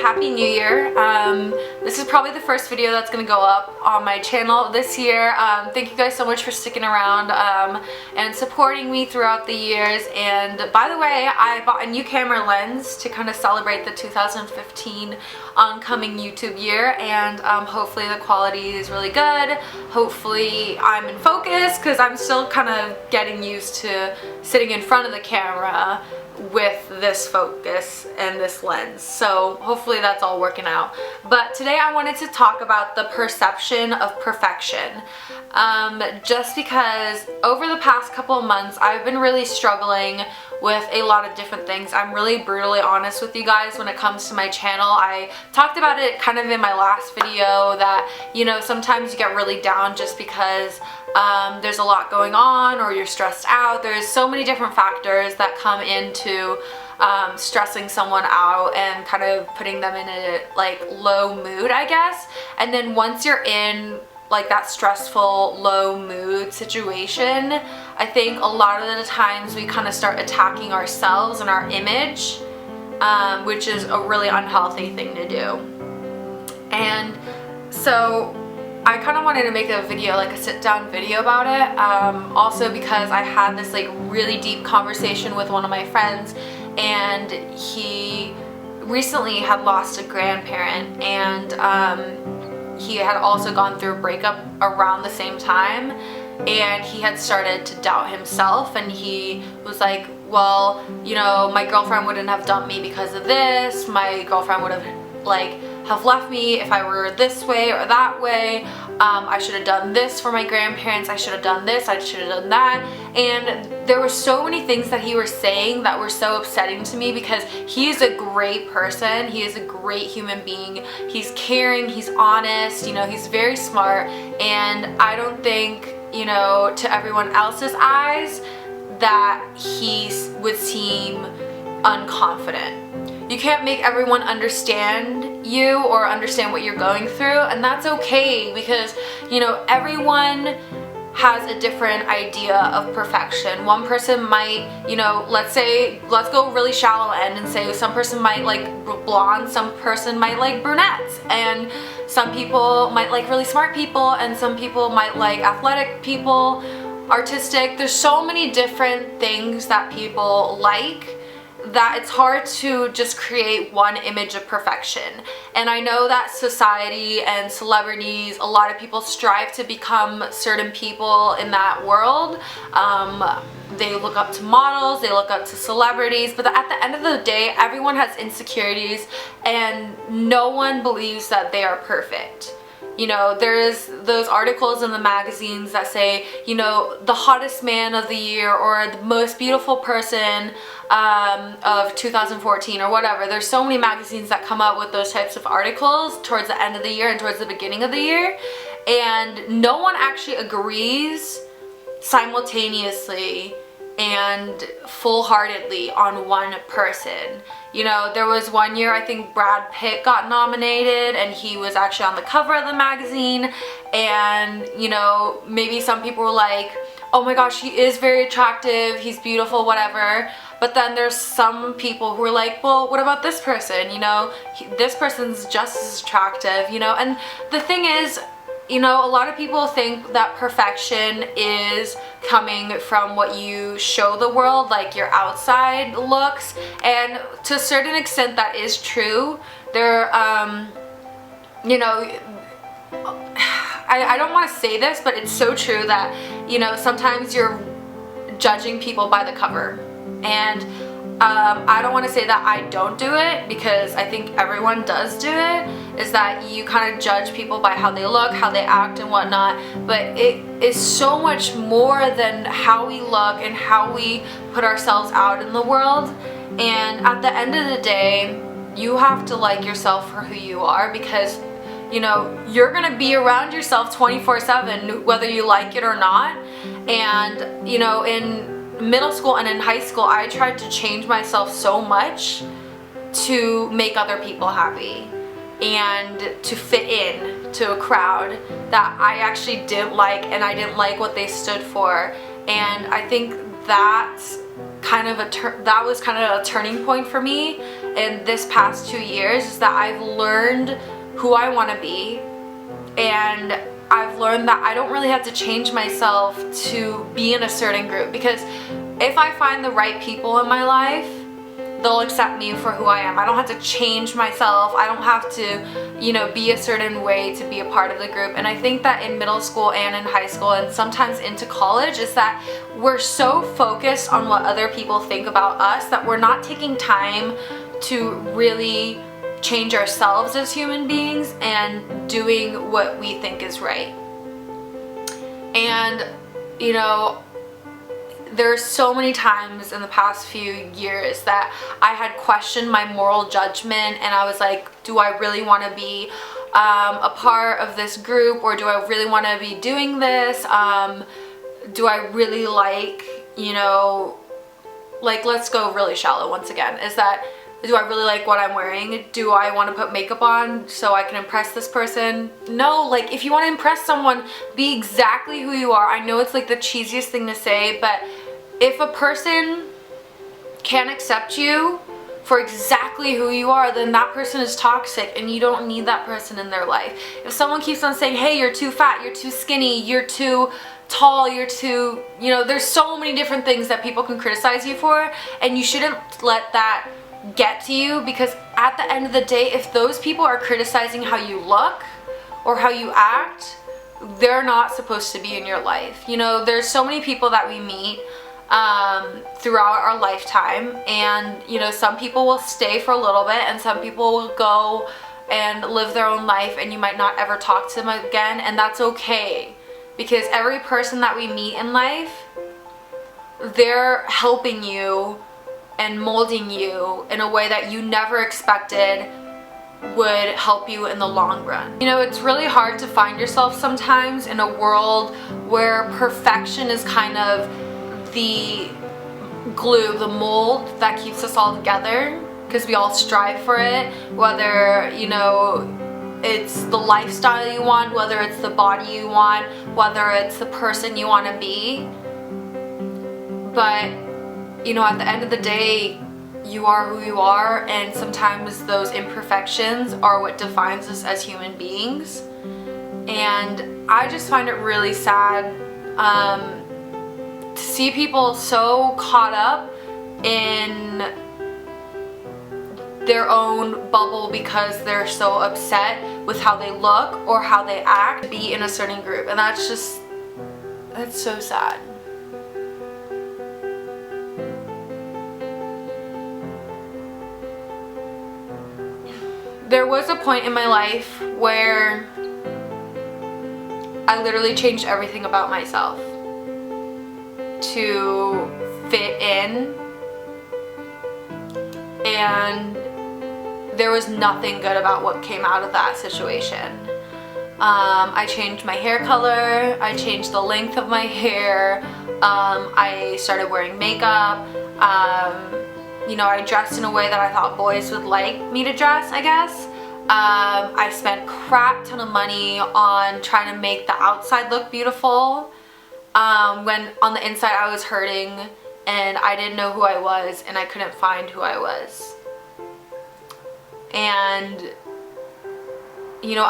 Happy New Year. This is probably the first video that's going to go up on my channel this year. Thank you guys so much for sticking around and supporting me throughout the years. And by the way, I bought a new camera lens to kind of celebrate the 2015 oncoming YouTube year, and hopefully the quality is really good. Hopefully I'm in focus, because I'm still kind of getting used to sitting in front of the camera with this focus and this lens, so hopefully that's all working out. But today I wanted to talk about the perception of perfection, just because over the past couple of months I've been really struggling with a lot of different things. I'm really brutally honest with you guys when it comes to my channel. I talked about it kind of in my last video that, you know, sometimes you get really down just because there's a lot going on, or you're stressed out. There's so many different factors that come into stressing someone out and kind of putting them in a like low mood, I guess. And then once you're in like that stressful low mood situation, I think a lot of the times we kind of start attacking ourselves and our image, which is a really unhealthy thing to do. And so I kind of wanted to make a video, like a sit down video about it, also because I had this like really deep conversation with one of my friends, and he recently had lost a grandparent, and he had also gone through a breakup around the same time, and he had started to doubt himself, and he was like, well, you know, my girlfriend wouldn't have dumped me because of this, my girlfriend would have left me if I were this way or that way. I should have done this for my grandparents, I should have done this, I should have done that. And there were so many things that he was saying that were so upsetting to me, because he is a great person, he is a great human being, he's caring, he's honest, you know, he's very smart, and I don't think, you know, to everyone else's eyes that he would seem unconfident. You can't make everyone understand you or understand what you're going through, and that's okay, because, you know, everyone has a different idea of perfection. One person might, you know, let's go really shallow end and say some person might like blonde, some person might like brunettes, and some people might like really smart people, and some people might like athletic people, artistic. There's so many different things that people like, that it's hard to just create one image of perfection. And I know that society and celebrities, a lot of people strive to become certain people in that world. They look up to models, they look up to celebrities, but at the end of the day, everyone has insecurities, and no one believes that they are perfect. You know, there's those articles in the magazines that say, you know, the hottest man of the year, or the most beautiful person of 2014, or whatever. There's so many magazines that come out with those types of articles towards the end of the year and towards the beginning of the year, and no one actually agrees simultaneously and full-heartedly on one person. You know, there was one year I think Brad Pitt got nominated, and he was actually on the cover of the magazine, and, you know, maybe some people were like, oh my gosh, he is very attractive, he's beautiful, whatever. But then there's some people who are like, well, what about this person? You know, this person's just as attractive, you know. And the thing is, you know, a lot of people think that perfection is coming from what you show the world, like your outside looks, and to a certain extent that is true. There, you know, I don't want to say this, but it's so true that, you know, sometimes you're judging people by the cover, and I don't want to say that I don't do it, because I think everyone does do it, is that you kind of judge people by how they look, how they act and whatnot, but it is so much more than how we look and how we put ourselves out in the world. And at the end of the day, you have to like yourself for who you are, because, you know, you're gonna be around yourself 24/7 whether you like it or not. And, you know, in middle school and in high school, I tried to change myself so much to make other people happy and to fit in to a crowd that I actually didn't like, and I didn't like what they stood for. And I think that's kind of that was kind of a turning point for me, in this past 2 years is that I've learned who I want to be, and I've learned that I don't really have to change myself to be in a certain group, because if I find the right people in my life, they'll accept me for who I am. I don't have to change myself. I don't have to, you know, be a certain way to be a part of the group. And I think that in middle school and in high school and sometimes into college is that we're so focused on what other people think about us that we're not taking time to really change ourselves as human beings and doing what we think is right. And, you know, there's so many times in the past few years that I had questioned my moral judgment, and I was like, do I really want to be a part of this group, or do I really want to be doing this? Do I really like, you know, like, let's go really shallow once again, is that, do I really like what I'm wearing? Do I want to put makeup on so I can impress this person? No, like, if you want to impress someone, be exactly who you are. I know it's like the cheesiest thing to say, but if a person can't accept you for exactly who you are, then that person is toxic and you don't need that person in their life. If someone keeps on saying, hey, you're too fat, you're too skinny, you're too tall, you're too, you know, there's so many different things that people can criticize you for, and you shouldn't let that get to you, because at the end of the day, if those people are criticizing how you look or how you act, they're not supposed to be in your life. You know, there's so many people that we meet throughout our lifetime, and you know, some people will stay for a little bit and some people will go and live their own life, and you might not ever talk to them again, and that's okay, because every person that we meet in life, they're helping you and molding you in a way that you never expected would help you in the long run. You know, it's really hard to find yourself sometimes in a world where perfection is kind of the glue, the mold that keeps us all together, because we all strive for it, whether, you know, it's the lifestyle you want, whether it's the body you want, whether it's the person you want to be. But you know, at the end of the day, you are who you are, and sometimes those imperfections are what defines us as human beings. And I just find it really sad to see people so caught up in their own bubble because they're so upset with how they look or how they act to be in a certain group, and that's so sad. There was a point in my life where I literally changed everything about myself to fit in, and there was nothing good about what came out of that situation. I changed my hair color, I changed the length of my hair, I started wearing makeup, you know, I dressed in a way that I thought boys would like me to dress, I guess. I spent crap ton of money on trying to make the outside look beautiful, when on the inside I was hurting and I didn't know who I was and I couldn't find who I was. And, you know,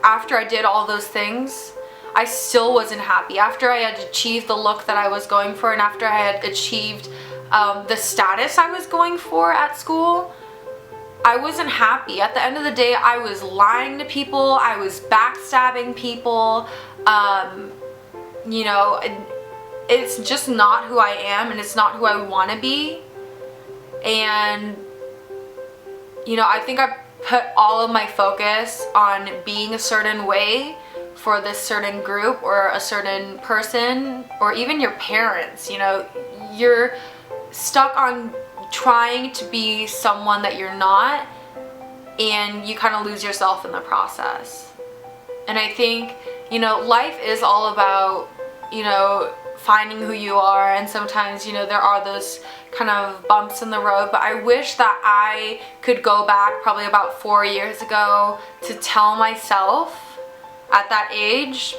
after I did all those things, I still wasn't happy. After I had achieved the look that I was going for, and after I had achieved the status I was going for at school, I wasn't happy. At the end of the day, I was lying to people, I was backstabbing people, you know, it's just not who I am, and it's not who I want to be. And, you know, I think I put all of my focus on being a certain way for this certain group or a certain person, or even your parents. You know, you're stuck on trying to be someone that you're not, and you kind of lose yourself in the process. And I think, you know, life is all about, you know, finding who you are, and sometimes, you know, there are those kind of bumps in the road, but I wish that I could go back probably about 4 years ago to tell myself at that age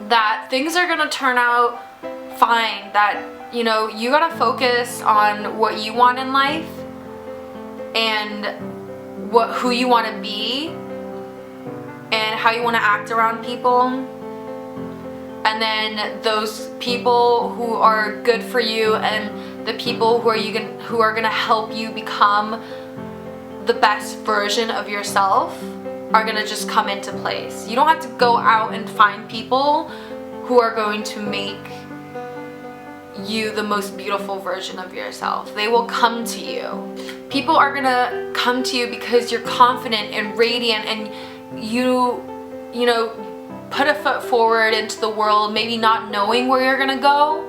that things are gonna turn out fine that, you know, you gotta focus on what you want in life and who you want to be and how you want to act around people, and then those people who are good for you and the people who are gonna help you become the best version of yourself are gonna just come into place. You don't have to go out and find people who are going to make you the most beautiful version of yourself. They will come to you. People are gonna come to you because you're confident and radiant, and you know, put a foot forward into the world, maybe not knowing where you're gonna go,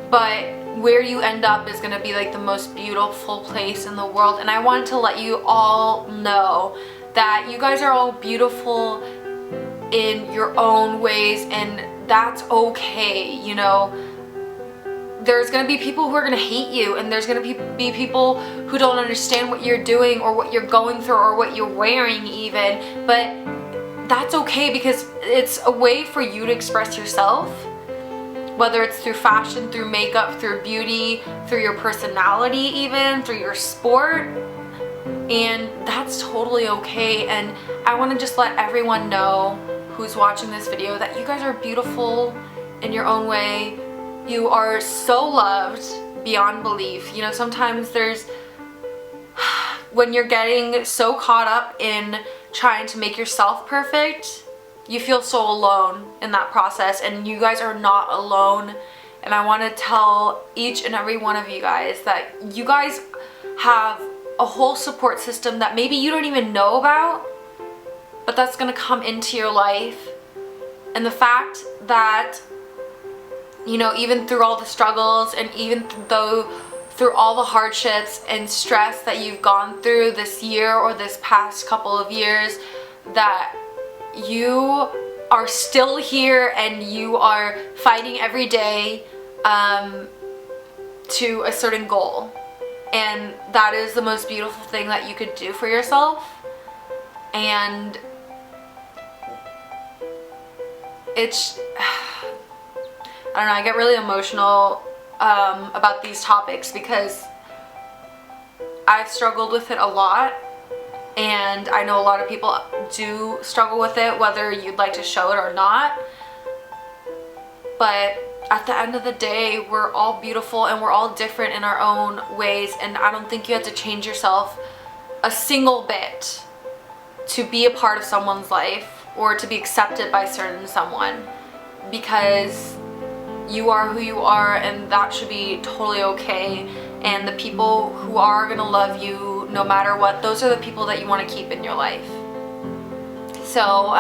but where you end up is gonna be like the most beautiful place in the world. And I wanted to let you all know that you guys are all beautiful in your own ways, and that's okay, you know. There's gonna be people who are gonna hate you, and there's gonna be people who don't understand what you're doing or what you're going through or what you're wearing even, but that's okay because it's a way for you to express yourself, whether it's through fashion, through makeup, through beauty, through your personality even, through your sport, and that's totally okay. And I want to just let everyone know who's watching this video that you guys are beautiful in your own way. You are so loved beyond belief. You know, sometimes there's, when you're getting so caught up in trying to make yourself perfect, you feel so alone in that process, and you guys are not alone. And I want to tell each and every one of you guys that you guys have a whole support system that maybe you don't even know about, but that's going to come into your life. And the fact that, you know, even through all the struggles, and even though through all the hardships and stress that you've gone through this year or this past couple of years, that you are still here and you are fighting every day to a certain goal. And that is the most beautiful thing that you could do for yourself. And it's, I don't know, I get really emotional about these topics because I've struggled with it a lot, and I know a lot of people do struggle with it, whether you'd like to show it or not. But at the end of the day, we're all beautiful and we're all different in our own ways, and I don't think you have to change yourself a single bit to be a part of someone's life or to be accepted by certain someone, because you are who you are, and that should be totally okay. And the people who are gonna love you no matter what, those are the people that you want to keep in your life. So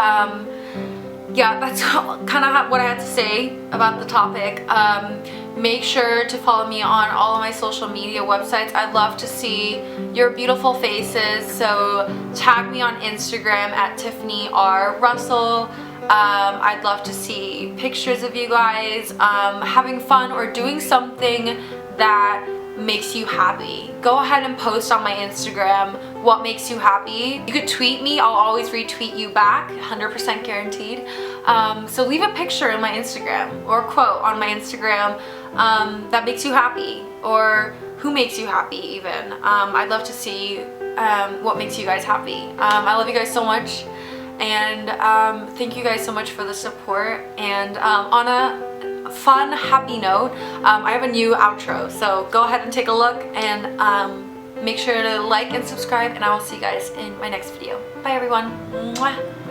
yeah, that's kind of what I had to say about the topic. Make sure to follow me on all of my social media websites. I'd love to see your beautiful faces, so tag me on Instagram at Tiffany R. Russell. I'd love to see pictures of you guys having fun or doing something that makes you happy. Go ahead and post on my Instagram what makes you happy. You could tweet me, I'll always retweet you back, 100% guaranteed. So leave a picture in my Instagram or a quote on my Instagram that makes you happy, or who makes you happy even. I'd love to see what makes you guys happy. I love you guys so much. And thank you guys so much for the support. And on a fun, happy note, I have a new outro, so go ahead and take a look, and make sure to like and subscribe, and I will see you guys in my next video. Bye everyone. Mwah.